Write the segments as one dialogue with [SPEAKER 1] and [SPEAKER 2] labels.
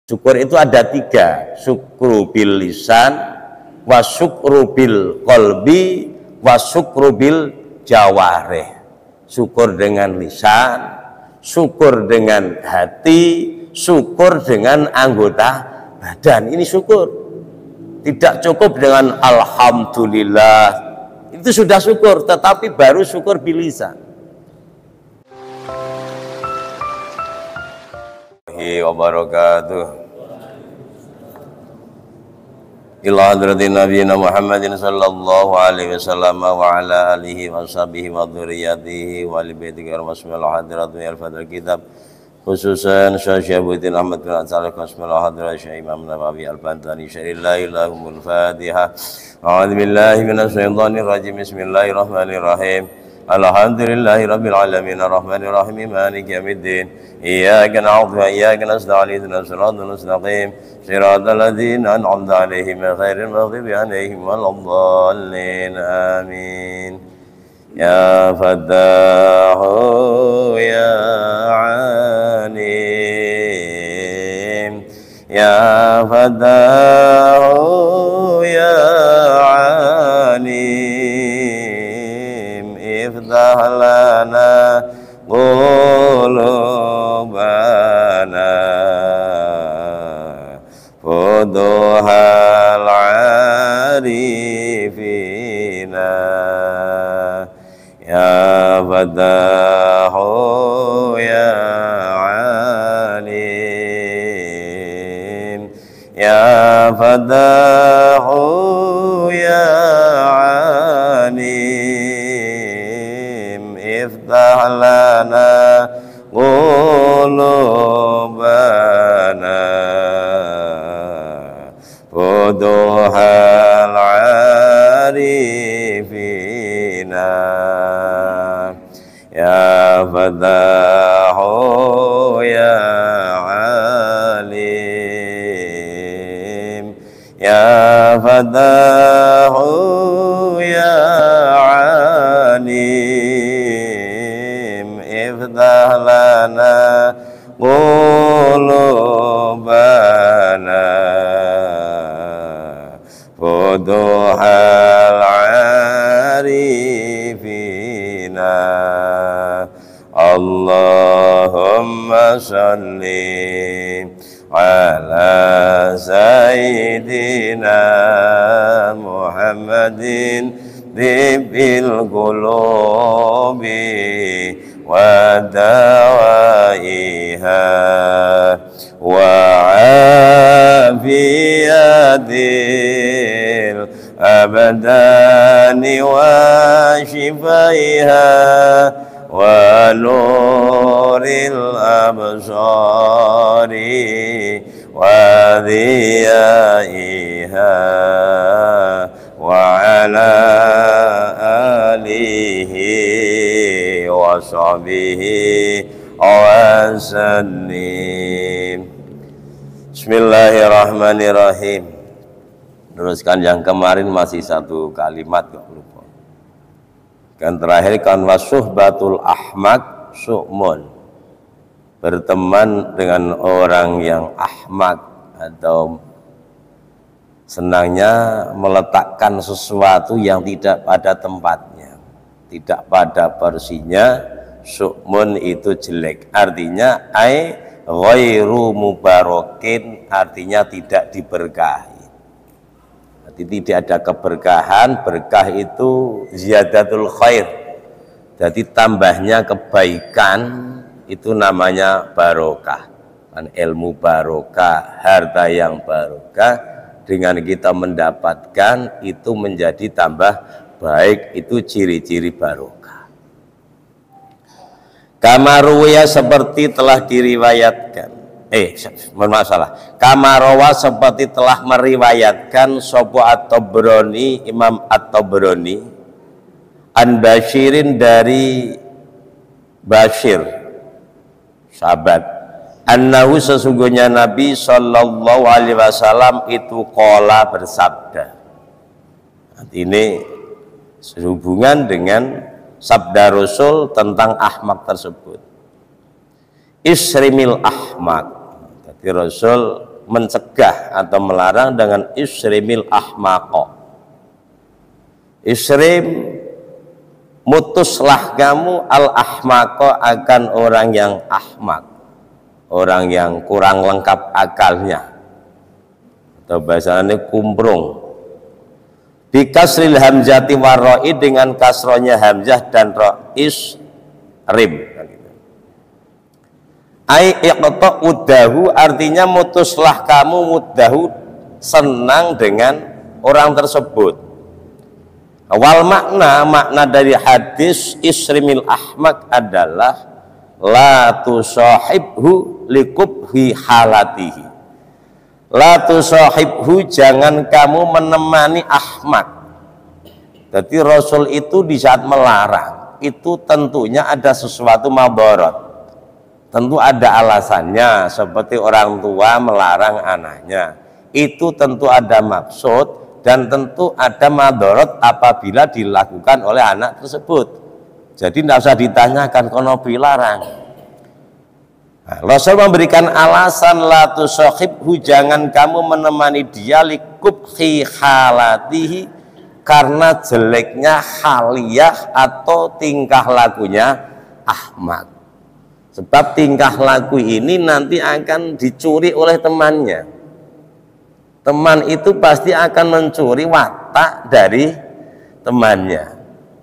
[SPEAKER 1] Syukur itu ada tiga, syukru bil lisan, wa syukru bil qalbi, wa syukru bil jawarih. Syukur dengan lisan, syukur dengan hati, syukur dengan anggota badan. Ini syukur. Tidak cukup dengan alhamdulillah, itu sudah syukur, tetapi baru syukur bil lisan. Wabarakatuh. Ila hadratin nabiyina Muhammadin sallallahu alaihi wasallam wa ala alihi wa sahbihi wa dzurriyyatihi wa li baiti karmasmil hadratu al fadl kitab khususan Syekh Ahmad bin Ansari kasmil hadrat Syekh Imam Nawawi al-Bantani syarillahil Fatihah. A'udzu billahi minasy syaithanir rajim. Bismillahirrahmanirrahim. Alhamdulillahi rabbil alamin arrahmanir rahim maliki yaumiddin iyyaka na'budu wa iyyaka nasta'in ihdinas siratal mustaqim siratal ladzina an'amta 'alaihim ghairil maghdubi 'alaihim waladdallin amin. Ya Fattahu ya 'Alim ya Fattahu ya 'Alim iftah lana qulubana fuduhal arifina ya Fatahu ya 'Alim ya Fatahu ya 'Alim iftah lana qulubana fuduhal arifina ya Fatahu ya 'Alim ya Fatahu ya 'Alim iftah lana qulubana fuduhal arifina Allahumma salli ala sayyidina Muhammadin tibil qulubi wa dawaiha wa afiyatil abdani wa shifaiha wa nuril absari wa dhiyaiha wa ala alihi wa sahbihi wa sallim. Bismillahirrahmanirrahim. Teruskan yang kemarin masih satu kalimat kok lupa. Kan terakhir kan wasuhbatul ahmak su'mun. Berteman dengan orang yang ahmak atau senangnya meletakkan sesuatu yang tidak pada tempatnya, tidak pada porsinya. Su'mun itu jelek, artinya ghairu mubarakin, artinya tidak diberkahi. Jadi tidak ada keberkahan. Berkah itu ziyadatul khair, jadi tambahnya kebaikan, itu namanya barokah. Kan ilmu barokah, harta yang barokah, dengan kita mendapatkan itu menjadi tambah baik, itu ciri-ciri barokah. Kamaruya seperti telah diriwayatkan, Kamarowa seperti telah meriwayatkan sopo At-Tabrani, Imam At-Tabrani, an Bashirin dari Bashir, sahabat, annahu sesungguhnya Nabi sallallahu alaihi wasallam itu qala bersabda. Ini sehubungan dengan sabda Rasul tentang ahmak tersebut. Isrimil ahmak. Jadi Rasul mencegah atau melarang dengan isrimil ahmaqa. Isrim, mutuslah kamu al ahmaqa akan orang yang ahmak, orang yang kurang lengkap akalnya, atau bahasanya kumprung. Bikasril hamzati waroi, dengan kasronya hamzah dan ro, isrim. Ai iqta udahu, artinya mutuslah kamu mudahu, senang dengan orang tersebut. Awal makna dari hadis isrimil ahmak adalah la tusahibhu likubhi halatihi. La tusahibhu, jangan kamu menemani ahmak. Jadi Rasul itu di saat melarang itu tentunya ada sesuatu madharat. Tentu ada alasannya, seperti orang tua melarang anaknya. Itu tentu ada maksud dan tentu ada madharat apabila dilakukan oleh anak tersebut. Jadi tidak usah ditanyakan kono dilarang. Nah, Rasul memberikan alasan la tusahibhu, jangan kamu menemani dia likubhi halatihi, karena jeleknya haliyah atau tingkah lakunya ahmak. Sebab tingkah laku ini nanti akan dicuri oleh temannya. Teman itu pasti akan mencuri watak dari temannya.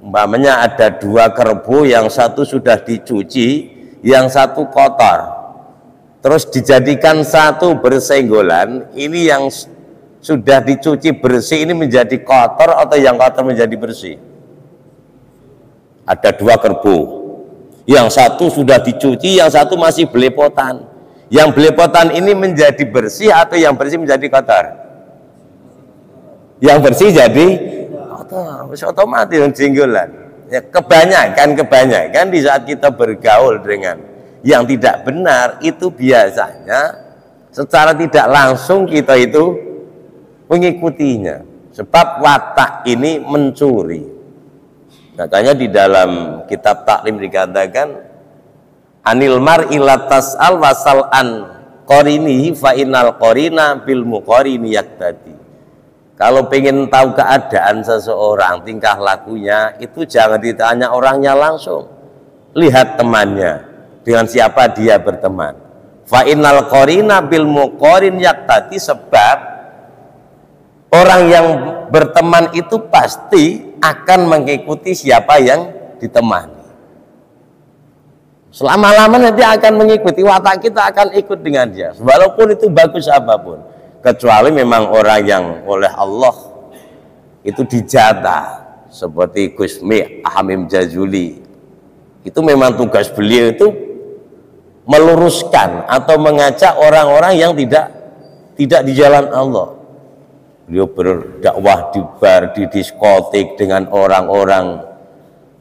[SPEAKER 1] Umpamanya ada dua kerbau, yang satu sudah dicuci, yang satu kotor, terus dijadikan satu bersenggolan. Ini yang sudah dicuci bersih ini menjadi kotor, atau yang kotor menjadi bersih? Ada dua kerbau, yang satu sudah dicuci, yang satu masih belepotan. Yang belepotan ini menjadi bersih atau yang bersih menjadi kotor? Yang bersih jadi kotor, otomatis jenggolan. Ya, kebanyakan di saat kita bergaul dengan yang tidak benar itu biasanya secara tidak langsung kita itu mengikutinya. Sebab watak ini mencuri. Makanya di dalam kitab taklim dikatakan anil mar'i la tas'al wasal an qarinihi fa innal qarina bil muqarini yaqtadi. Kalau pengen tahu keadaan seseorang, tingkah lakunya, itu jangan ditanya orangnya langsung, lihat temannya, dengan siapa dia berteman. Fa innal qarina bil muqarin yaqtadi, sebab orang yang berteman itu pasti akan mengikuti siapa yang ditemani. Selama-lama nanti akan mengikuti, watak kita akan ikut dengan dia, walaupun itu bagus apapun, kecuali memang orang yang oleh Allah itu dijatah, seperti Gus Hamim Jazuli. Itu memang tugas beliau itu meluruskan atau mengajak orang-orang yang tidak di jalan Allah. Beliau berdakwah di bar, di diskotik dengan orang-orang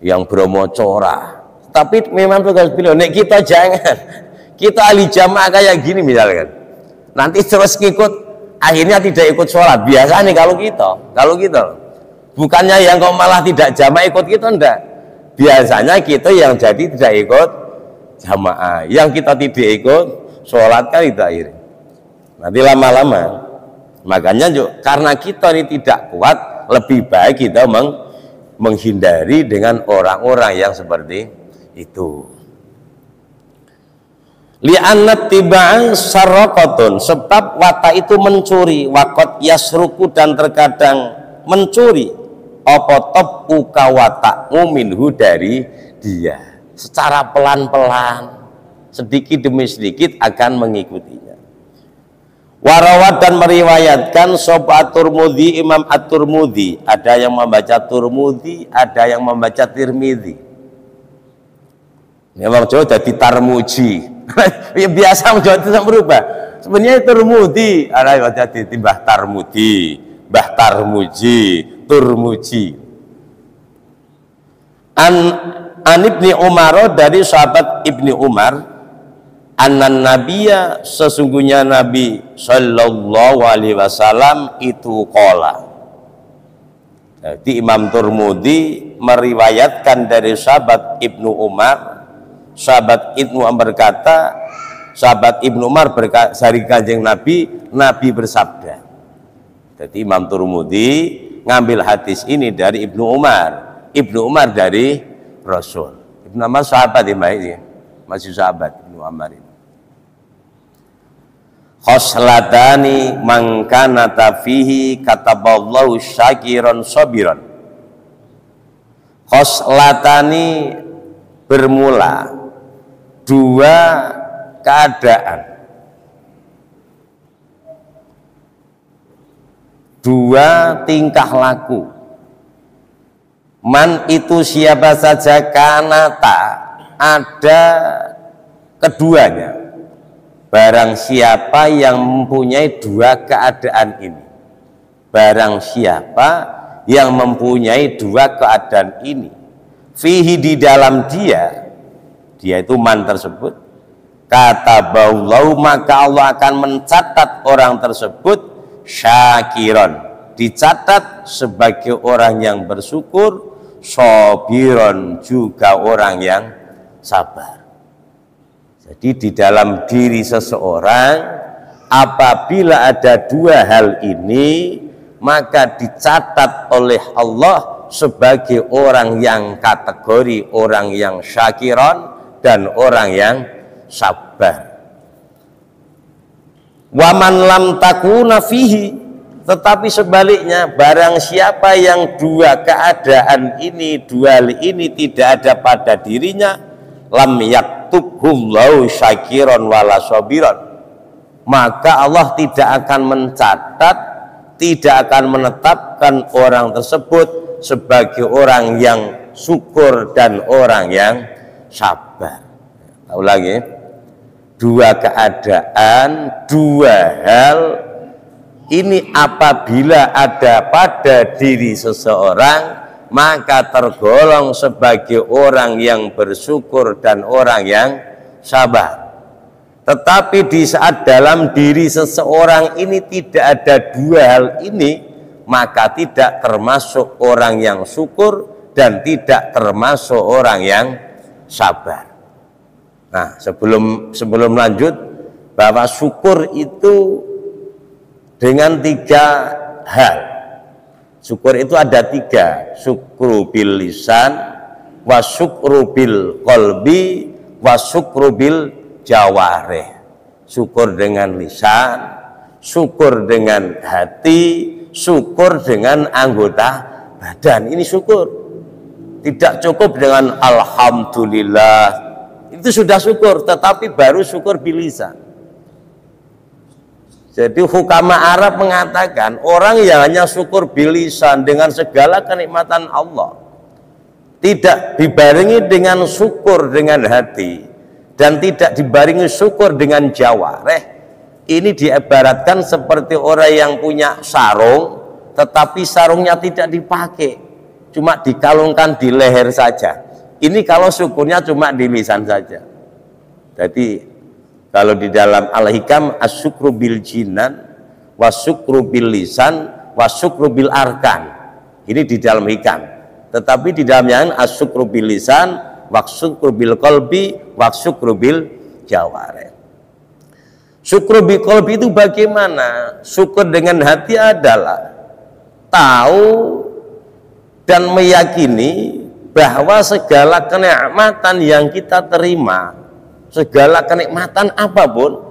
[SPEAKER 1] yang bermocora. Tapi memang tugas beliau. Nek kita jangan, kita ahli jamaah kayak gini misalkan, nanti terus ngikut, akhirnya tidak ikut sholat. Biasa nih kalau kita bukannya yang kok malah tidak jamaah ikut kita, enggak. Biasanya kita yang jadi tidak ikut jamaah, yang kita tidak ikut sholat kan itu akhirnya. Nanti lama-lama, makanya juga karena kita ini tidak kuat, lebih baik kita menghindari dengan orang-orang yang seperti itu. Li'anna tiba'an sarraqatun, sebab watak itu mencuri, waqad yasruku, dan terkadang mencuri, apa tabu kawatakmu minhu, dari dia, secara pelan-pelan, sedikit demi sedikit akan mengikutinya. Warawat, dan meriwayatkan sapa At-Tirmidzi, Imam At-Tirmidzi, ada yang membaca Tirmidzi, ada yang membaca Tirmidzi. Memang Jawa jadi Tarmuji. Ya biasa Jawa itu berubah. Sebenarnya Tirmidzi, ada jadi Mbah Tarmudi, Mbah Tarmuji, Turmuji. An Ibni Umar, dari sahabat Ibni Umar, anan Nabiya, sesungguhnya Nabi Sallallahu Alaihi Wasallam itu qala. Jadi Imam Tirmidzi meriwayatkan dari sahabat Ibnu Umar. Sahabat Ibnu Umar berkata, sahabat Ibnu Umar dari Kanjeng Nabi, Nabi bersabda. Jadi Imam Tirmidzi ngambil hadis ini dari Ibnu Umar dari Rasul. Ibnu Umar sahabat ini, masih sahabat Ibnu Umar ini. Khoslatani man kana fihi kataballahu syakiran sabiran. Khoslatani bermula dua keadaan, dua tingkah laku. Man itu siapa saja kanata ada keduanya. Barang siapa yang mempunyai dua keadaan ini, barang siapa yang mempunyai dua keadaan ini, fihi di dalam dia itu man tersebut, kata baulau maka Allah akan mencatat orang tersebut syakiron, dicatat sebagai orang yang bersyukur, sobiron juga orang yang sabar. Jadi di dalam diri seseorang apabila ada dua hal ini, maka dicatat oleh Allah sebagai orang yang kategori orang yang syakiron dan orang yang sabar. Waman lam takuna fihi, tetapi sebaliknya barang siapa yang dua keadaan ini, dua hal ini tidak ada pada dirinya, lam yaktubhullahu syakiron wala sabiron, maka Allah tidak akan mencatat, tidak akan menetapkan orang tersebut sebagai orang yang syukur dan orang yang sabar. Tahu lagi, dua keadaan, dua hal ini apabila ada pada diri seseorang, maka tergolong sebagai orang yang bersyukur dan orang yang sabar. Tetapi di saat dalam diri seseorang ini tidak ada dua hal ini, maka tidak termasuk orang yang syukur dan tidak termasuk orang yang sabar. Nah, sebelum lanjut, bahwa syukur itu dengan tiga hal. Syukur itu ada tiga, syukru bil lisan, wa syukru bil qalbi, wa syukru bil jawarih. Syukur dengan lisan, syukur dengan hati, syukur dengan anggota badan. Ini syukur. Tidak cukup dengan alhamdulillah, itu sudah syukur, tetapi baru syukur bil lisan. Jadi hukama Arab mengatakan orang yang hanya syukur bilisan dengan segala kenikmatan Allah, tidak dibarengi dengan syukur dengan hati, dan tidak dibarengi syukur dengan jawareh, ini diibaratkan seperti orang yang punya sarung tetapi sarungnya tidak dipakai, cuma dikalungkan di leher saja. Ini kalau syukurnya cuma di lisan saja. Jadi kalau di dalam Al-Hikam, asyukru bil jinan, wasyukru bil lisan, wasyukru bil arkan. Ini di dalam Hikam. Tetapi di dalam yang asyukru bil lisan, wasyukru bil qalbi, wasyukru bil jawarih. Syukru bil qalbi itu bagaimana? Syukur dengan hati adalah tahu dan meyakini bahwa segala kenikmatan yang kita terima, segala kenikmatan apapun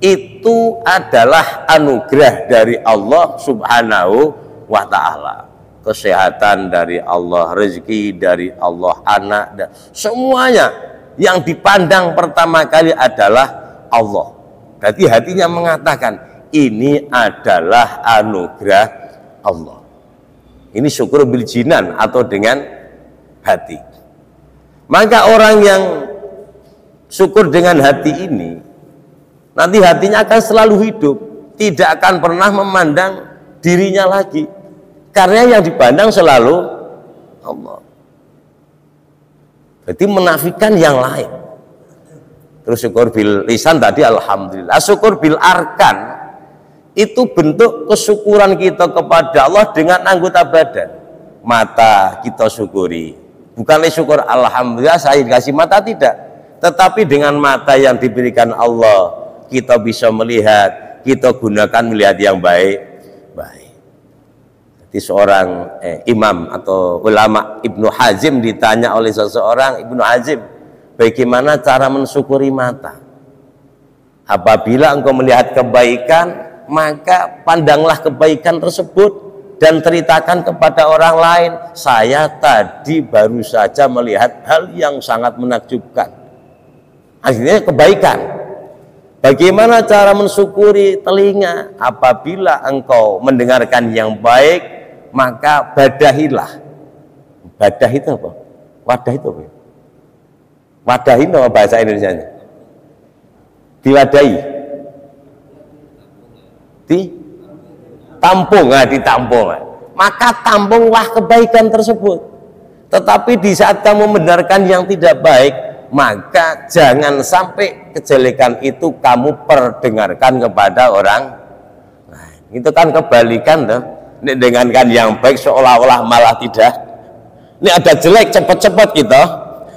[SPEAKER 1] itu adalah anugerah dari Allah Subhanahu wa ta'ala. Kesehatan dari Allah, rezeki dari Allah, anak, dan semuanya yang dipandang pertama kali adalah Allah. Berarti hatinya mengatakan ini adalah anugerah Allah. Ini syukur bil jinan atau dengan hati. Maka orang yang syukur dengan hati ini, nanti hatinya akan selalu hidup, tidak akan pernah memandang dirinya lagi, karena yang dipandang selalu Allah. Jadi menafikan yang lain. Terus syukur bil lisan tadi alhamdulillah. Syukur bil arkan itu bentuk kesyukuran kita kepada Allah dengan anggota badan. Mata kita syukuri, bukanlah syukur alhamdulillah saya dikasih mata, tidak. Tetapi dengan mata yang diberikan Allah, kita bisa melihat, kita gunakan melihat yang baik. Jadi seorang imam atau ulama Ibnu Hazim ditanya oleh seseorang, Ibnu Hazim, bagaimana cara mensyukuri mata? Apabila engkau melihat kebaikan, maka pandanglah kebaikan tersebut dan ceritakan kepada orang lain, saya tadi baru saja melihat hal yang sangat menakjubkan. Akhirnya kebaikan. Bagaimana cara mensyukuri telinga? Apabila engkau mendengarkan yang baik, maka badahilah. Badah itu apa? Wadah itu apa? Wadah itu apa bahasa Indonesianya? Diwadahi, ditampung, ditampung. Maka tampunglah kebaikan tersebut. Tetapi di saat kamu membenarkan yang tidak baik, maka jangan sampai kejelekan itu kamu perdengarkan kepada orang. Nah, itu kan kebalikan tuh. Ini dengankan yang baik seolah-olah malah tidak. Ini ada jelek cepat-cepat kita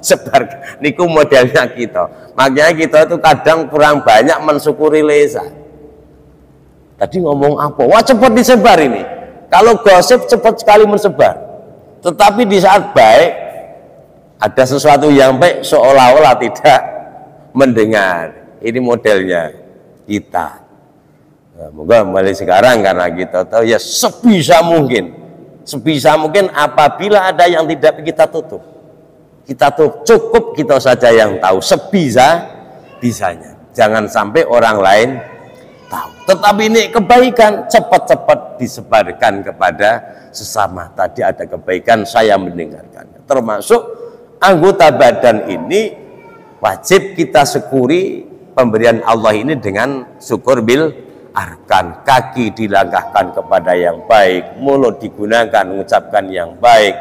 [SPEAKER 1] sebar. Niku modelnya kita. Makanya kita itu kadang kurang banyak mensyukuri lisan. Tadi ngomong apa? Wah, cepat disebar ini. Kalau gosip cepat sekali mensebar. Tetapi di saat baik ada sesuatu yang baik seolah-olah tidak mendengar. Ini modelnya kita. Nah, moga mulai sekarang karena kita tahu ya sebisa mungkin apabila ada yang tidak kita tutup. Kita tuh cukup kita saja yang tahu sebisa-bisanya. Jangan sampai orang lain tahu. Tetapi ini kebaikan cepat-cepat disebarkan kepada sesama. Tadi ada kebaikan, saya mendengarkannya. Termasuk anggota badan ini wajib kita syukuri pemberian Allah ini dengan syukur bil arkan. Kaki dilangkahkan kepada yang baik, mulut digunakan mengucapkan yang baik,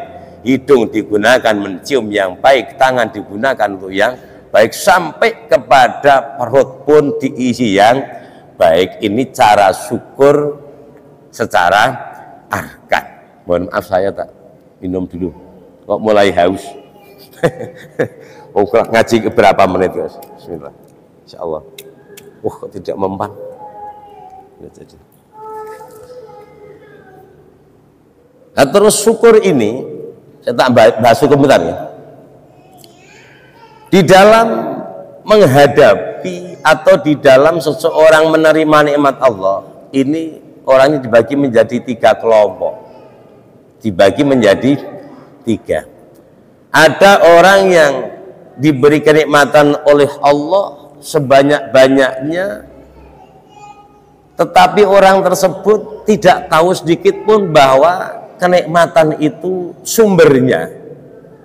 [SPEAKER 1] hidung digunakan mencium yang baik, tangan digunakan untuk yang baik, sampai kepada perut pun diisi yang baik. Ini cara syukur secara arkan. Mohon maaf saya tak minum dulu, kok mulai haus. Oh, ngaji ke berapa menit guys? Bismillah. Insyaallah. Kok tidak mempan. Nah, terus syukur ini saya tak bahas syukur bentar ya. Di dalam menghadapi atau di dalam seseorang menerima nikmat Allah, ini orangnya dibagi menjadi 3 kelompok. Dibagi menjadi 3. Ada orang yang diberi kenikmatan oleh Allah sebanyak-banyaknya, tetapi orang tersebut tidak tahu sedikit pun bahwa kenikmatan itu sumbernya,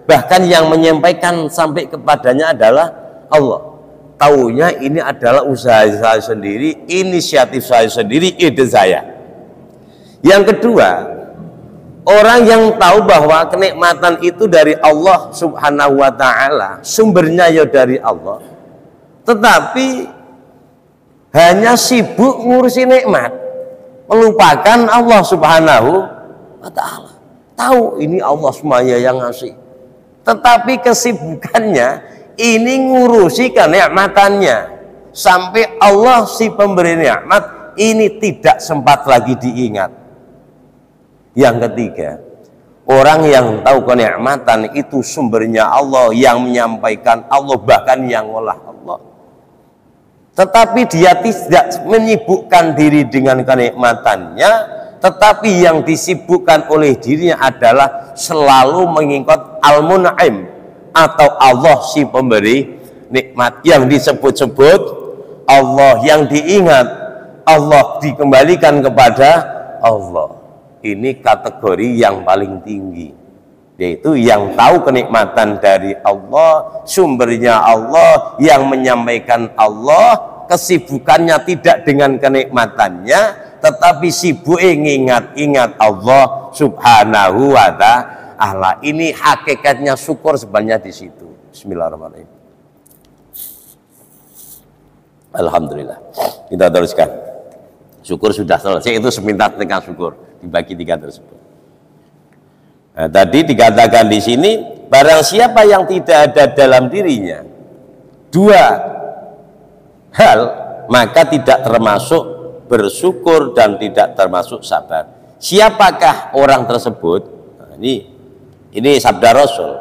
[SPEAKER 1] bahkan yang menyampaikan sampai kepadanya adalah Allah. Taunya ini adalah usaha saya sendiri, inisiatif saya sendiri, ide saya. Yang kedua, orang yang tahu bahwa kenikmatan itu dari Allah Subhanahu wa ta'ala, sumbernya ya dari Allah, tetapi hanya sibuk ngurusi nikmat, melupakan Allah Subhanahu wa ta'ala. Tahu ini Allah semuanya yang ngasih, tetapi kesibukannya ini ngurusi kenikmatannya, sampai Allah si pemberi nikmat ini tidak sempat lagi diingat. Yang ketiga, orang yang tahu kenikmatan itu sumbernya Allah, yang menyampaikan Allah, bahkan yang ngolah Allah, tetapi dia tidak menyibukkan diri dengan kenikmatannya, tetapi yang disibukkan oleh dirinya adalah selalu mengingat Al-Mun'im atau Allah si pemberi nikmat. Yang disebut-sebut Allah, yang diingat Allah, dikembalikan kepada Allah. Ini kategori yang paling tinggi, yaitu yang tahu kenikmatan dari Allah, sumbernya Allah, yang menyampaikan Allah, kesibukannya tidak dengan kenikmatannya, tetapi sibuk ingat-ingat Allah Subhanahu wa ta'ala. Ini hakikatnya syukur sebenarnya di situ. Bismillahirrahmanirrahim. Alhamdulillah. Kita teruskan. Syukur sudah selesai, itu seminta tentang syukur, dibagi 3 tersebut. Nah, tadi dikatakan di sini, barang siapa yang tidak ada dalam dirinya dua hal, maka tidak termasuk bersyukur dan tidak termasuk sabar. Siapakah orang tersebut? Nah, ini sabda Rasul.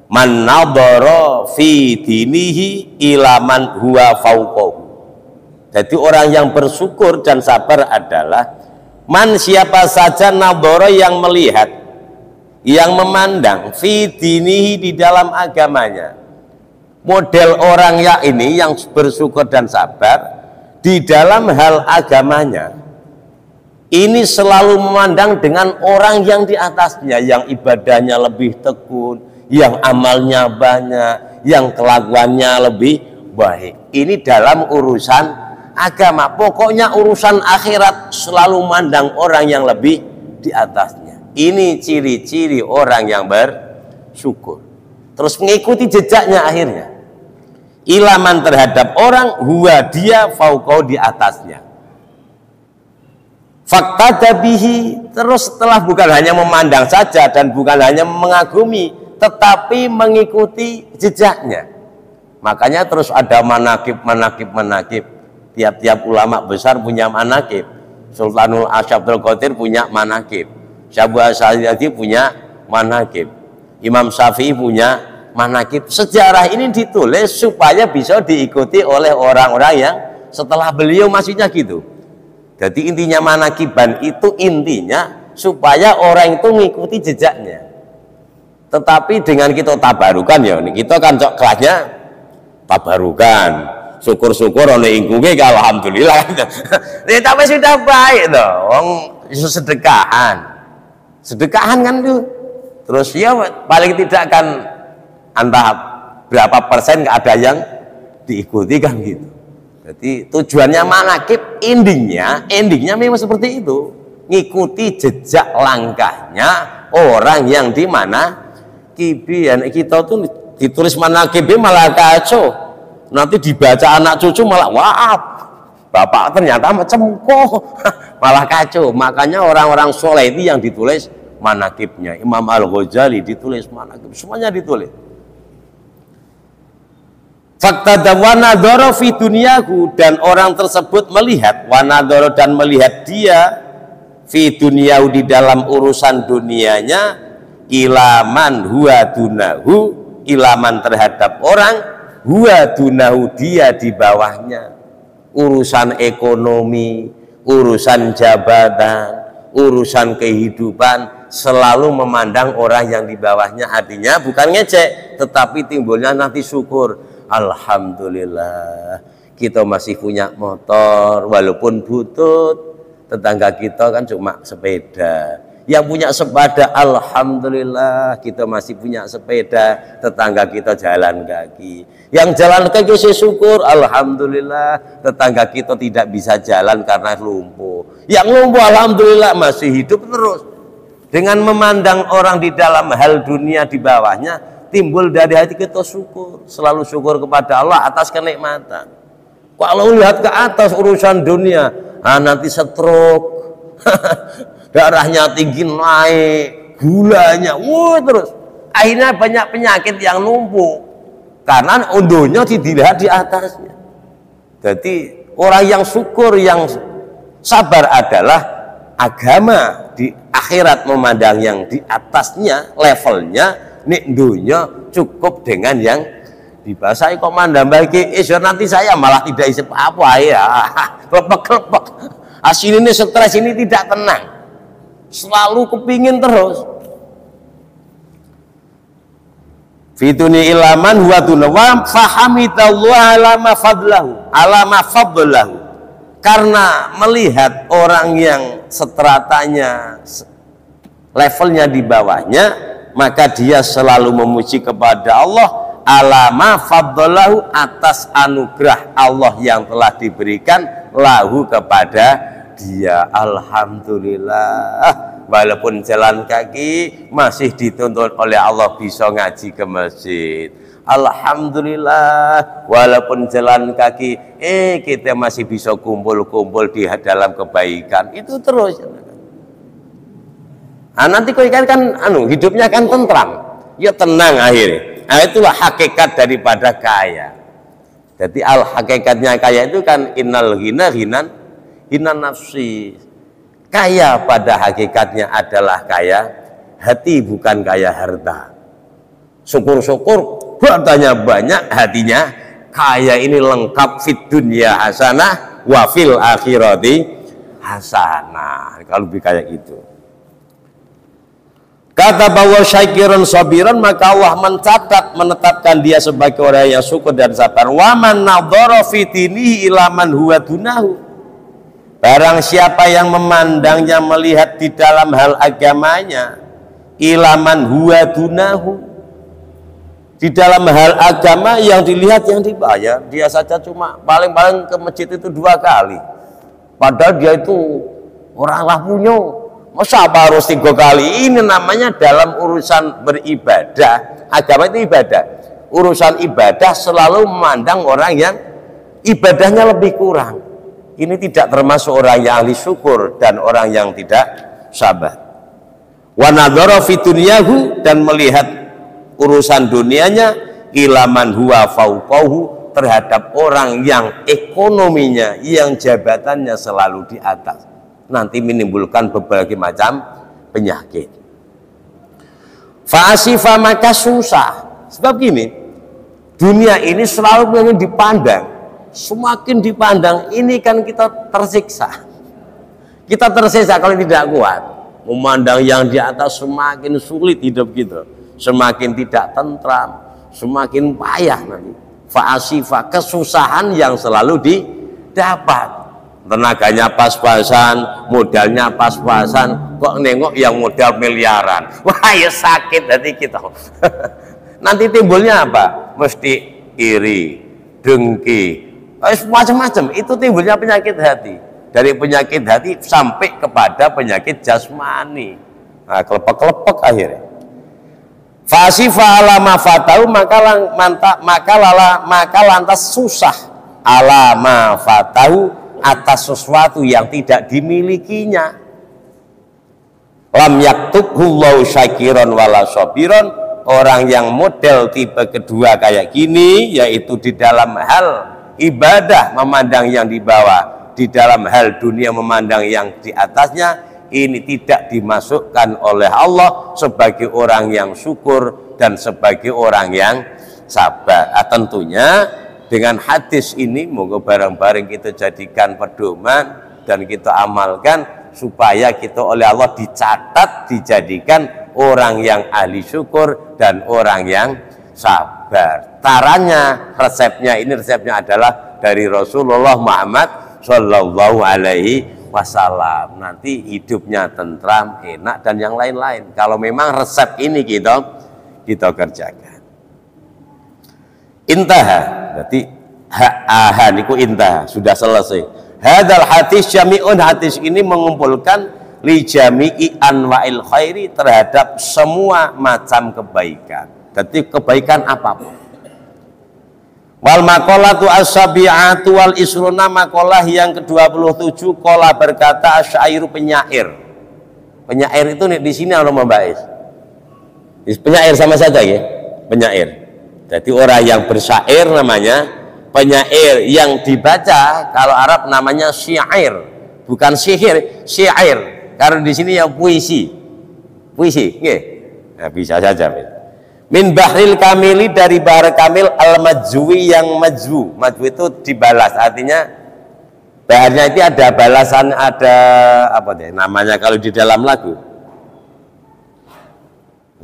[SPEAKER 1] Man nadhara fi dinihi ila man huwa fauqahu. Jadi orang yang bersyukur dan sabar adalah man, siapa saja, nadhara, yang melihat, yang memandang, fi dinihi, di dalam agamanya. Model orang ya ini yang bersyukur dan sabar di dalam hal agamanya, ini selalu memandang dengan orang yang di atasnya, yang ibadahnya lebih tekun, yang amalnya banyak, yang kelakuannya lebih baik. Ini dalam urusan agama. Pokoknya urusan akhirat selalu memandang orang yang lebih di atasnya. Ini ciri-ciri orang yang bersyukur. Terus mengikuti jejaknya akhirnya. Ilaman terhadap orang, huwa, dia, fauqau, di atasnya. Fakta dabihi, terus setelah bukan hanya memandang saja dan bukan hanya mengagumi, tetapi mengikuti jejaknya. Makanya terus ada manakib. Tiap-tiap ulama besar punya manakib. Sultanul Asy'abdul Qadir punya manakib. Syabu As-Sa'idi punya manakib. Imam Syafi'i punya manakib. Sejarah ini ditulis supaya bisa diikuti oleh orang-orang yang setelah beliau, maksudnya gitu. Jadi intinya manakiban itu intinya supaya orang itu mengikuti jejaknya. Tetapi dengan kita tabarukan ya, kita kan kelasnya tabarukan, syukur-syukur oleh ingkunge, alhamdulillah. Tapi sudah baik toh, wong sedekahan kan tuh. Terus ya paling tidak kan entah berapa persen ada yang diikuti kan gitu. Jadi tujuannya manakib, endingnya memang seperti itu, ngikuti jejak langkahnya orang yang di mana kibian. Kita tuh ditulis manakib malah kacau, nanti dibaca anak cucu malah wah, bapak ternyata macam kok, malah kacau. Makanya orang-orang soleh itu yang ditulis manakibnya. Imam Al-Ghazali ditulis manakib, semuanya ditulis. Fakta wanadhara fi dunyahu, dan orang tersebut melihat wanadhara, dan melihat dia fi dunyahu, di dalam urusan dunianya, ilaman huwa dunahu, ilaman terhadap orang, huwa dunahu, dia di bawahnya. Urusan ekonomi, urusan jabatan, urusan kehidupan, selalu memandang orang yang di bawahnya. Artinya bukan ngecek, tetapi timbulnya nanti syukur. Alhamdulillah kita masih punya motor walaupun butut, tetangga kita kan cuma sepeda. Yang punya sepeda, alhamdulillah kita masih punya sepeda, tetangga kita jalan kaki. Yang jalan kaki saya syukur, alhamdulillah tetangga kita tidak bisa jalan karena lumpuh. Yang lumpuh alhamdulillah masih hidup terus. Dengan memandang orang di dalam hal dunia di bawahnya, timbul dari hati kita syukur, selalu syukur kepada Allah atas kenikmatan. Kalau lihat ke atas urusan dunia, nanti stroke, darahnya tinggi naik, gulanya, terus akhirnya banyak penyakit yang numpuk karena unduhnya dilihat di atasnya. Jadi orang yang syukur, yang sabar adalah agama di akhirat memandang yang di atasnya, levelnya. Nek dunia cukup dengan yang dibasahi, kok mandang bagi nanti saya malah tidak isi apa ya, lepek-lepek. Hasil ini stres, ini tidak tenang, selalu kepingin terus. Fituni ilaman huwa dunawam fahamidallah alama fadlahu, karena melihat orang yang stratanya, levelnya di bawahnya, maka dia selalu memuji kepada Allah alama fadlahu, atas anugerah Allah yang telah diberikan lahu kepada dia. Alhamdulillah walaupun jalan kaki masih dituntut oleh Allah bisa ngaji ke masjid. Alhamdulillah walaupun jalan kaki kita masih bisa kumpul-kumpul di dalam kebaikan. Itu terus. Nanti kau kan hidupnya kan tentram, ya tenang akhirnya. Itulah hakikat daripada kaya. Jadi hakikatnya kaya itu kan innal ghina ghinan nafsi. Kaya pada hakikatnya adalah kaya hati, bukan kaya harta. Syukur-syukur hartanya banyak, hatinya kaya. Ini lengkap, fid dunya hasanah wa fil akhirati hasanah. Kalau lebih kayak itu. Kata bahwa syakiran sabiran, maka Allah menetapkan dia sebagai orang yang syukur dan sabar. Wa man nadhara fi dinihi ila man huwa dunahu. Barang siapa yang memandangnya, melihat di dalam hal agamanya, ila man huwa dunahu, di dalam hal agama yang dilihat yang dibayar, dia saja cuma paling-paling ke masjid itu 2 kali. Padahal dia itu orang lah punya. Masa apa harus 3 kali? Ini namanya dalam urusan beribadah. Agama itu ibadah. Urusan ibadah selalu memandang orang yang ibadahnya lebih kurang. Ini tidak termasuk orang yang ahli syukur dan orang yang tidak sabar. Wa nadhara fi dunyahu, dan melihat urusan dunianya, ilaman huwa fauqahu, terhadap orang yang ekonominya, yang jabatannya selalu di atas. Nanti menimbulkan berbagai macam penyakit. Fa'asifa, maka susah. Sebab gini, dunia ini selalu ingin dipandang. Semakin dipandang, ini kan kita tersiksa. Kita tersiksa kalau tidak kuat. Memandang yang di atas semakin sulit hidup kita. Semakin tidak tentram, semakin payah nanti. Fa'asifa, kesusahan yang selalu didapat. Tenaganya pas-pasan, modalnya pas-pasan, kok nengok yang modal miliaran. Wah, ya sakit hati kita. Nanti timbulnya apa? Mesti iri, dengki, macam-macam. Itu timbulnya penyakit hati. Dari penyakit hati sampai kepada penyakit jasmani. Nah, kelepek-kelepek akhirnya. Fasifa alama fatau, maka lantas susah alama fatau, atas sesuatu yang tidak dimilikinya. Lam yaktubullahu syakiran wala sabiran, orang yang model tipe kedua kayak gini, yaitu di dalam hal ibadah memandang yang di bawah, di dalam hal dunia memandang yang di atasnya, ini tidak dimasukkan oleh Allah sebagai orang yang syukur dan sebagai orang yang sabar. Tentunya dengan hadis ini moga bareng-bareng kita jadikan pedoman dan kita amalkan, supaya kita oleh Allah dicatat, dijadikan orang yang ahli syukur dan orang yang sabar. Caranya, resepnya adalah dari Rasulullah Muhammad Shallallahu Alaihi Wasallam. Nanti hidupnya tentram, enak, dan yang lain-lain. Kalau memang resep ini kita kerjakan. Intaha, berarti niku intaha, sudah selesai. Hadal hadis jami'un, hadis ini mengumpulkan li jami'i anwa'il khairi, terhadap semua macam kebaikan. Jadi kebaikan apapun. Wal maqalatu as-sabi'atu wal isruna, maqalah yang ke-27, qala berkata asyairu, penyair. Penyair itu di sini orang membahas. Penyair sama saja ya, penyair. Jadi orang yang bersyair namanya penyair, yang dibaca kalau Arab namanya syair, bukan sihir, syair. Karena di sini yang puisi, nggih. Nah, bisa saja. Min bahril kamili, dari bahar kamil, al majwi, yang majwu. Majwu itu dibalas, artinya baharnya itu ada balasan, ada apa deh namanya kalau di dalam lagu.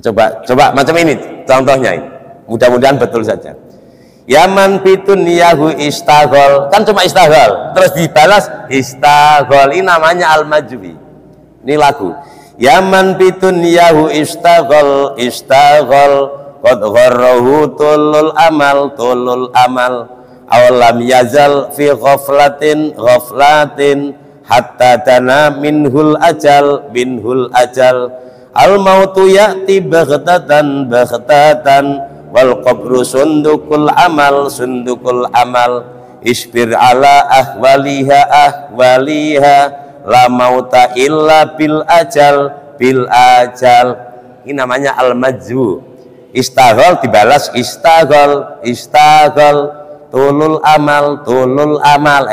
[SPEAKER 1] Coba macam ini contohnya ini. Mudah-mudahan betul saja. Yaman bitun yahu istaghol, kan cuma istaghol, terus dibalas istaghol, ini namanya al-majwi. Ini lagu. Yaman bitun yahu istaghol qad gharrahu tulul amal awalam yazal fi ghaflatin hatta dana minhul ajal al mautu ya'ti baghtatan wal qabru sundukul amal isbir ala ahwaliha la mauta illa bil ajal. Ini namanya al majzu. Istaghol dibalas istaghol tulul amal.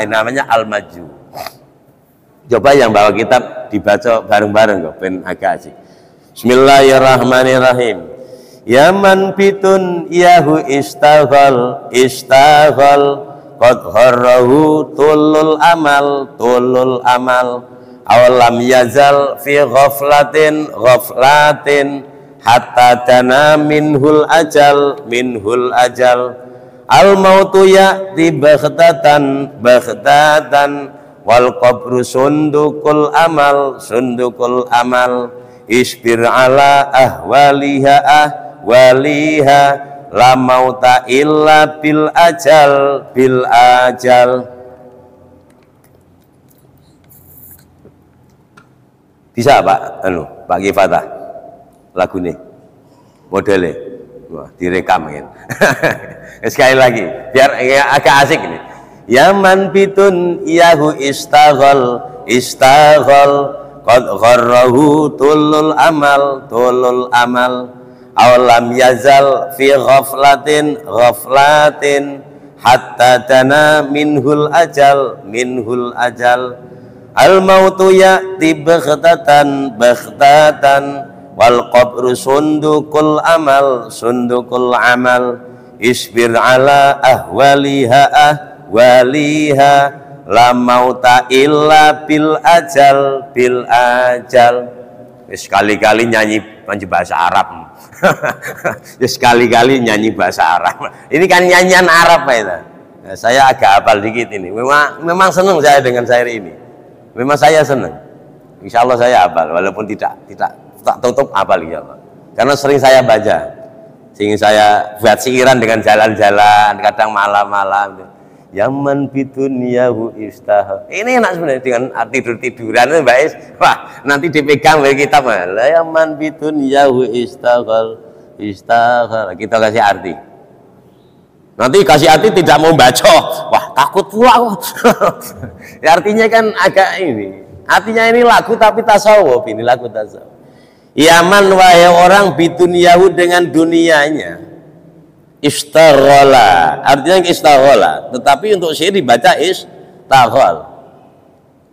[SPEAKER 1] Namanya al-maju. Coba yang bawa kitab dibaca bareng-bareng kok, ben agak asik. Bismillahirrahmanirrahim. Yaman bitun yahu istaghal qad gharrahu tulul amal awalam yazal fi ghaflatin hatta dana minhul ajal al mautu ya'ti baghtatan wal qabru sundukul amal isbir ala ahwaliha la mauta illa bil ajal. Bisa Pak Kifatah lagu ini modelnya, wah direkam kan. Sekali lagi biar agak asik ini. Yaman bitun yahu istaghal qad gharrahu tulul amal awalam yazal fi ghaflatin hatta dana minhul ajal al mautu ya'ti baghtatan wal qabru sundukul amal isbir ala ahwaliha la mauta illa bil ajal. Sekali-kali nyanyi bahasa Arab. Ya sekali-kali nyanyi bahasa Arab. Ini kan nyanyian Arab Pak itu. Nah, saya agak hafal dikit ini. Memang senang saya dengan syair ini. Memang saya senang. Insya Allah saya hafal, walaupun tidak tutup hafal ya Allah. Karena sering saya baca, sering saya buat siiran dengan jalan-jalan, kadang malam-malam. Yaman bidunyahu istahal. Ini enak sebenarnya dengan tidur-tiduran itu Mbak Is. Wah, nanti dipegang oleh kita mah. Yaman bidunyahu istahal. Kita kasih arti. Nanti kasih arti tidak mau baca. Wah, takut pula kok. Ya, artinya kan agak ini. Artinya ini lagu tapi tasawuf, ini lagu tasawuf. Yaman wahai orang bidunyahu dengan dunianya. Istaghala, artinya istaghala, tetapi untuk syair dibaca istaghal.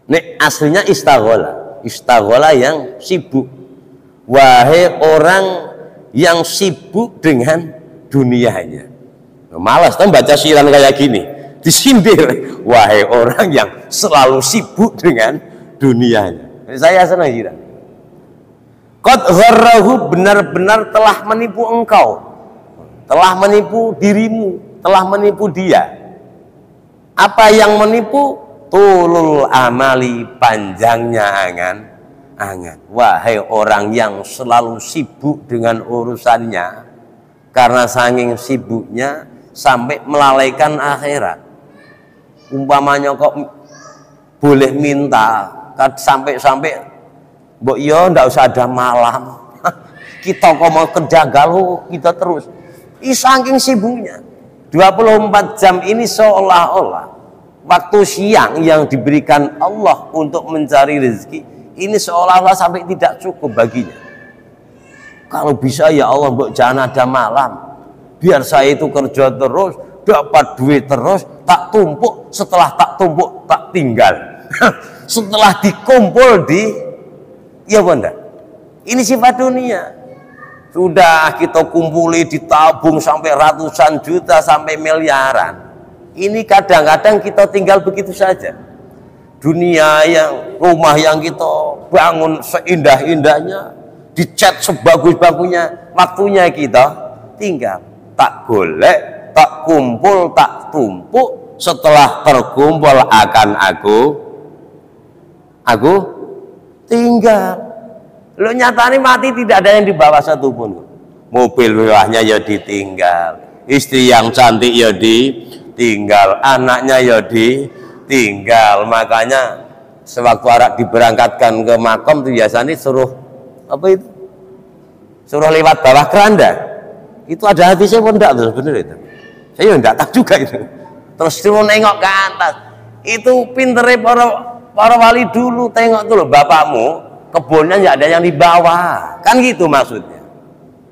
[SPEAKER 1] Nek aslinya istaghala yang sibuk. Wahai orang yang sibuk dengan dunianya. Malas kan baca syairan kayak gini, disindir. Wahai orang yang selalu sibuk dengan dunianya. Saya senang syairan. Qad gharrahu, benar-benar telah menipu engkau. Telah menipu dirimu, telah menipu dia. Apa yang menipu? Tulul amali, panjangnya angan. Wahai orang yang selalu sibuk dengan urusannya, karena saking sibuknya sampai melalaikan akhirat. Umpamanya kok boleh minta, sampai mbok yo ndak usah ada malam. Kita kok mau kerja galau, kita terus. Saking sibuknya 24 jam ini seolah-olah waktu siang yang diberikan Allah untuk mencari rezeki ini seolah-olah sampai tidak cukup baginya. Kalau bisa ya Allah, mbok jangan ada malam, biar saya itu kerja terus, dapat duit terus, tak tumpuk, setelah tak tumpuk tak tinggal. Setelah dikumpul ya bunda, ini sifat dunia. Sudah kita kumpuli, ditabung sampai ratusan juta, sampai miliaran. Ini kadang-kadang kita tinggal begitu saja. Dunia rumah yang kita bangun seindah-indahnya, dicat sebagus-bagusnya, waktunya kita tinggal. Tak golek, tak kumpul, tak tumpuk. Setelah terkumpul akan aku tinggal. Lo nyatanya mati tidak ada yang dibawa satupun. Mobil mewahnya ya ditinggal, istri yang cantik ya ditinggal, anaknya ya ditinggal. Makanya sewaktu arak diberangkatkan ke makom itu biasanya suruh apa itu? Suruh lewat bawah keranda. Itu ada hadisnya pun enggak tuh bener itu. Saya enggak tahu juga itu. Terus suruh nengok ke atas. Itu pintere para wali dulu, tengok tuh loh, bapakmu kebunnya nggak ada yang dibawa, kan gitu maksudnya.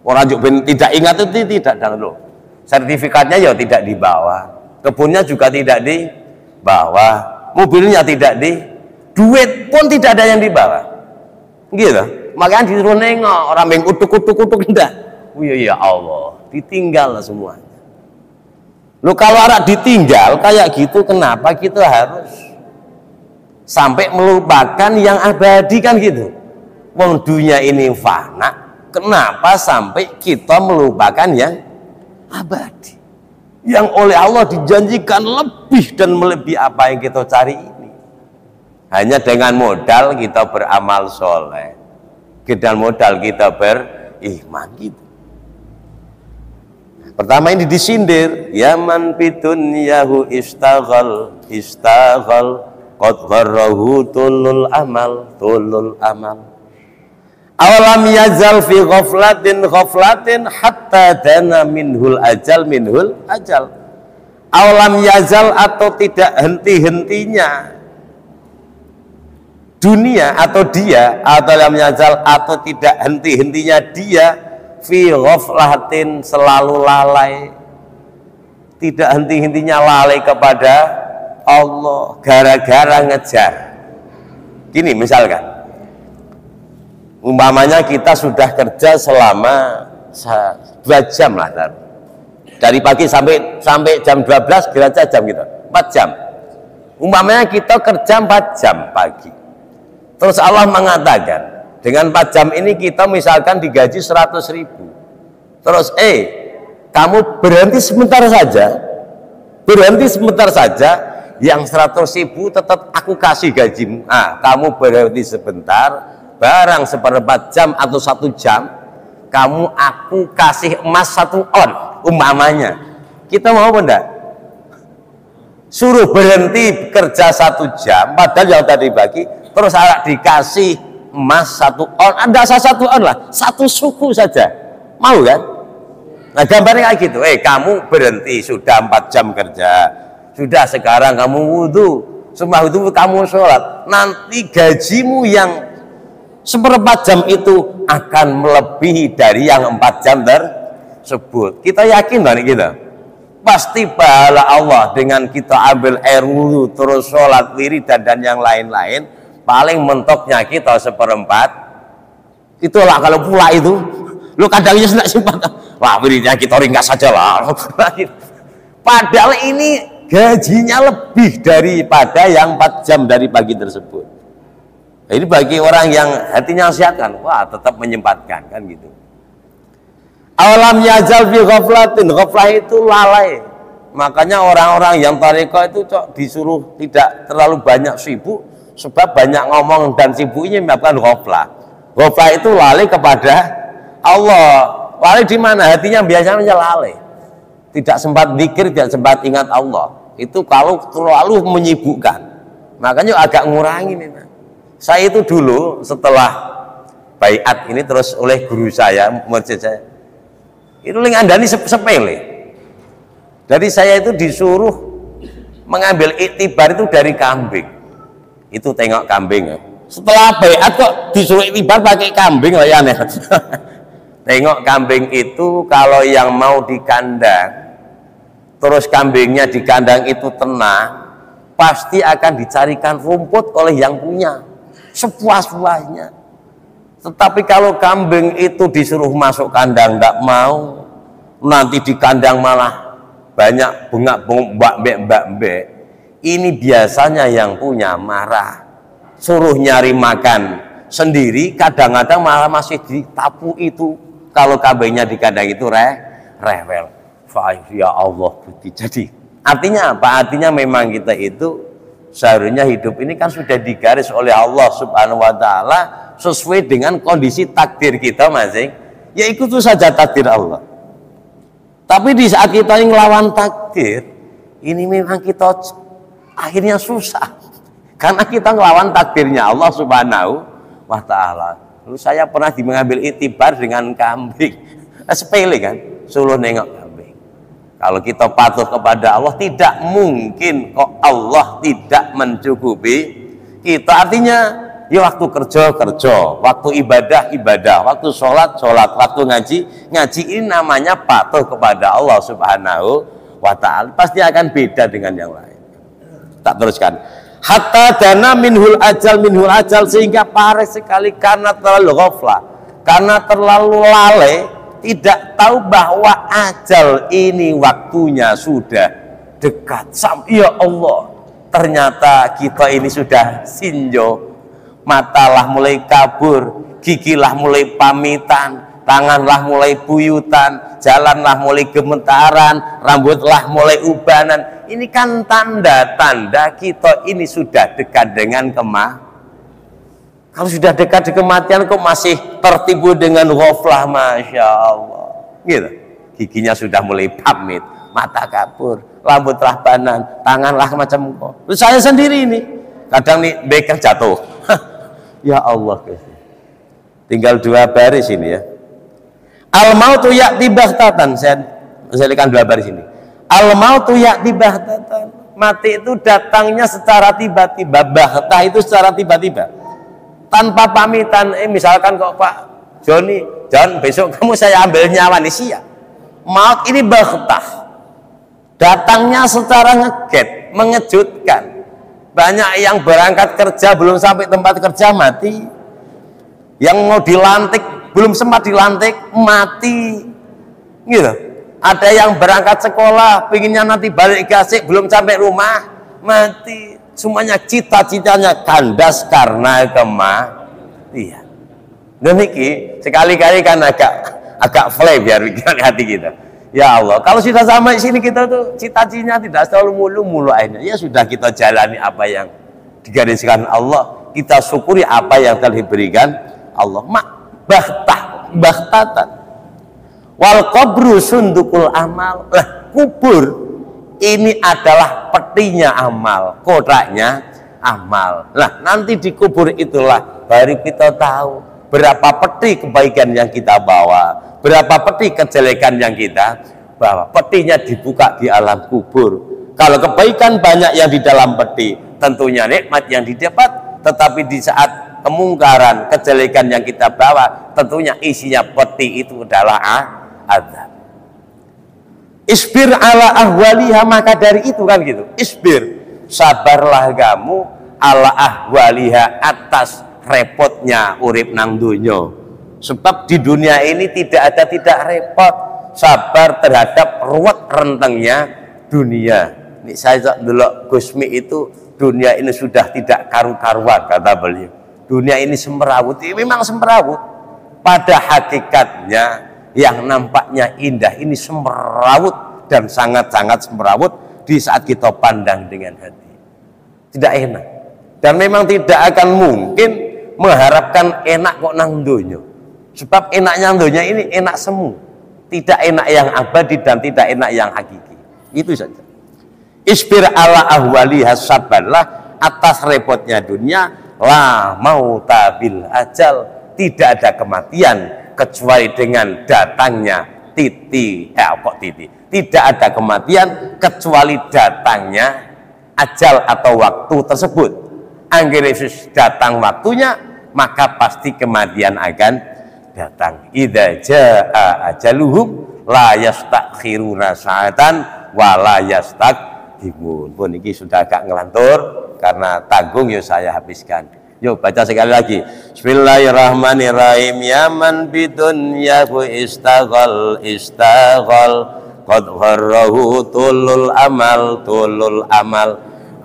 [SPEAKER 1] Orang juga tidak ingat itu tidak, dan loh sertifikatnya ya tidak dibawa. kebunnya juga tidak dibawa, mobilnya tidak duit pun tidak ada yang dibawa. Gitu. Makanya disuruh nengok, orang yang utuk enggak. Oh iya ya Allah, ditinggal semua. Lu kalau orang ditinggal kayak gitu, kenapa kita harus sampai melupakan yang abadi kan gitu? Wong dunia ini fana, kenapa sampai kita melupakan yang abadi? Yang oleh Allah dijanjikan lebih dan melebihi apa yang kita cari ini. Hanya dengan modal kita beramal soleh, dengan modal kita beriman gitu. Pertama ini disindir, yaman pitun yahu istaghal qad gharrahu tulul amal. Awalam yazal fi ghaflatin hatta dana minhul ajal. Awalam yazal atau tidak henti-hentinya dunia atau dia, atau lam yazal atau tidak henti-hentinya dia fi ghaflatin selalu lalai, tidak henti-hentinya lalai kepada Allah gara-gara ngejar. Gini misalkan, umpamanya kita sudah kerja selama 2 jam lah, dari pagi sampai jam 12 kira-kira jam gitu, 4 jam. Umpamanya kita kerja 4 jam pagi, terus Allah mengatakan dengan 4 jam ini kita misalkan digaji 100.000. Terus kamu berhenti sebentar saja, yang 100.000 tetap aku kasih gajimu. Kamu berhenti sebentar, barang 1/4 jam atau 1 jam, kamu aku kasih emas 1 on umpamanya. Kita mau apa enggak? Suruh berhenti kerja 1 jam, padahal yang tadi bagi, terus dikasih emas 1 on, ada 1 on lah, 1 suku saja, mau kan? Nah gambarnya kayak gitu, kamu berhenti sudah 4 jam kerja, sudah sekarang kamu wudhu, semua itu kamu sholat, nanti gajimu yang 1/4 jam itu akan melebihi dari yang 4 jam tersebut. Kita yakin banget kita, pasti pahala Allah dengan kita ambil air wudhu, terus sholat, wiridan dan yang lain-lain, paling mentoknya kita 1/4. Itulah kalau pula itu, lu kadangnya tidak simpan, wah wiridnya kita ringkas saja lah. Padahal ini gajinya lebih daripada yang 4 jam dari pagi tersebut. Ini bagi orang yang hatinya sehat kan, wah tetap menyempatkan kan gitu. Awalam yazal fi ghaflatin, ghaflah itu lalai. Makanya orang-orang yang tarekat itu disuruh tidak terlalu banyak sibuk, sebab banyak ngomong dan sibuknya menyebabkan ghaflah. Ghaflah itu lalai kepada Allah. Lalai di mana? Hatinya biasanya lalai. Tidak sempat zikir, tidak sempat ingat Allah. Itu kalau terlalu menyibukkan. Makanya agak ngurangin ini. Saya itu dulu setelah baiat ini terus oleh guru saya, murid saya, itu ngandani sepele. Jadi saya itu disuruh mengambil iktibar itu dari kambing. Itu tengok kambing ya. Setelah baiat kok disuruh iktibar pakai kambing lah ya aneh. Tengok kambing itu kalau yang mau di kandang, terus kambingnya di kandang itu tenang, pasti akan dicarikan rumput oleh yang punya sepuas-puasnya. Tetapi kalau kambing itu disuruh masuk kandang tidak mau, nanti di kandang malah banyak mbak-mbak, ini biasanya yang punya marah, suruh nyari makan sendiri, kadang-kadang malah masih ditapu itu. Kalau kambingnya di kandang itu rewel. Ya Allah, jadi artinya apa? Artinya memang kita itu seharusnya hidup ini kan sudah digaris oleh Allah Subhanahu wa Ta'ala sesuai dengan kondisi takdir kita masing, ya ikuti saja takdir Allah. Tapi di saat kita yang ngelawan takdir, ini memang kita akhirnya susah karena kita ngelawan takdirnya Allah Subhanahu wa Ta'ala. Lalu saya pernah mengambil itibar dengan kambing, sepele kan, suruh nengok kambing. Kalau kita patuh kepada Allah, tidak mungkin kok Allah tidak mencukupi kita. Artinya ya waktu kerja, waktu ibadah, waktu sholat, waktu ngaji. Ini namanya patuh kepada Allah Subhanahu wa ta'ala, pasti akan beda dengan yang lain. Tak teruskan. Hatta dana minhul ajal, sehingga parah sekali karena terlalu ghaflah, karena terlalu lalai, tidak tahu bahwa ajal ini waktunya sudah dekat. Ya Allah, ternyata kita ini sudah sinjo, matalah mulai kabur, gigilah mulai pamitan, tanganlah mulai buyutan, jalanlah mulai gemetaran, rambutlah mulai ubanan. Ini kan tanda-tanda kita ini sudah dekat dengan kalau sudah dekat dengan kematian kok masih tertipu dengan ghaflah, Masya Allah gitu. Giginya sudah mulai pamit, mata kabur, rambut rahbanan, tanganlah macam kok. Saya sendiri ini kadang nih beker jatuh. Ya Allah, tinggal 2 baris ini ya. Al mautu ya'ti baghtatan, saya selesaikan 2 baris ini. Al mautu ya'ti baghtatan, mati itu datangnya secara tiba-tiba. Baghtah itu secara tiba-tiba, tanpa pamitan. Misalkan kok Pak Joni, John, besok kamu saya ambil nyawa nih, siap. Maut ini baghtah, datangnya secara ngeget, mengejutkan. Banyak yang berangkat kerja belum sampai tempat kerja mati, yang mau dilantik belum sempat dilantik mati gitu. Ada yang berangkat sekolah pinginnya nanti balik gasik, belum sampai rumah mati. Semuanya cita-citanya kandas karena kematian. Demikian sekali-kali kan agak fly biar pikiran hati kita. Ya Allah, kalau sudah sampai sini kita tuh cita-citanya tidak selalu mulu-mulu akhirnya. Ya sudah, kita jalani apa yang digariskan Allah, kita syukuri apa yang telah diberikan Allah. Baghtatan. Wal qabru sundukul amal. Lah, kubur ini adalah petinya amal, kotaknya amal. Nah, nanti di kubur itulah baru kita tahu berapa peti kebaikan yang kita bawa, berapa peti kejelekan yang kita bawa. Petinya dibuka di alam kubur. Kalau kebaikan banyak yang di dalam peti, tentunya nikmat yang didapat. Tetapi di saat kemungkaran, kejelekan yang kita bawa, tentunya isinya peti itu adalah azab. Isbir ala ahwaliha, maka dari itu kan gitu. Isbir, sabarlah kamu ala ahwaliha, atas repotnya urip nang dunyo. Sebab di dunia ini tidak ada tidak repot. Sabar terhadap ruwet rentengnya dunia. Ini saya dulu Gusmi itu, dunia ini sudah tidak karu-karuan, kata beliau. Dunia ini semrawut, ini memang semrawut. Pada hakikatnya yang nampaknya indah ini semrawut, dan sangat-sangat semrawut di saat kita pandang dengan hati. Tidak enak. Dan memang tidak akan mungkin mengharapkan enak kok nang donya. Sebab enaknya donya ini enak semu, tidak enak yang abadi dan tidak enak yang hakiki. Itu saja. Isbir ala ahwaliha, sabarlah atas repotnya dunia. La mauta bil ajal, tidak ada kematian kecuali dengan datangnya tidak ada kematian kecuali datangnya ajal atau waktu tersebut. Anggere datang waktunya, maka pasti kematian akan datang. Idza jaa ajaluhum la yastakhiruna sa'atan wa la yastaqdimun. Pun iki sudah agak ngelantur karena tanggung, yo saya habiskan. Yuk baca sekali lagi. Bismillahirrahmanirrahim. Ya man bidunyahu istaghal qad gharrahu tulul amal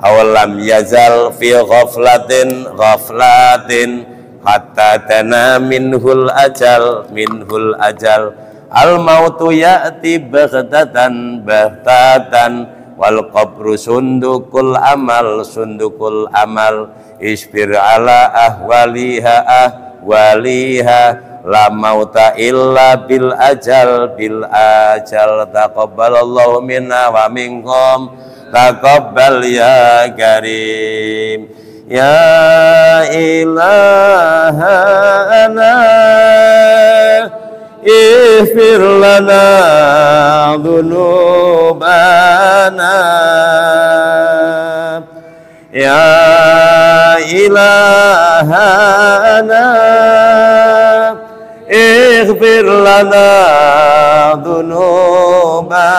[SPEAKER 1] awalam yazal fi ghaflatin hatta dana minhul ajal al mautu ya'ti baghtatan wal qabru sundukul amal isbir ala ahwaliha la mauta illa bil ajal taqabbalallahu minna wa minkum taqabbal ya karim ya ilahana ighfir lana dhunubana ya ilahana اغفر لنا ذنوبنا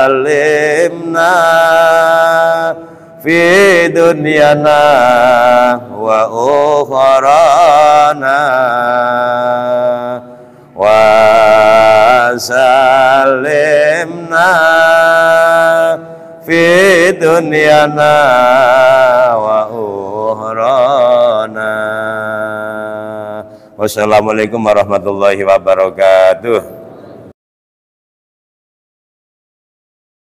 [SPEAKER 1] وسلمنا في دنيانا وأخرانا وسلمنا في دنيانا وأخرانا. Wassalamualaikum warahmatullahi wabarakatuh.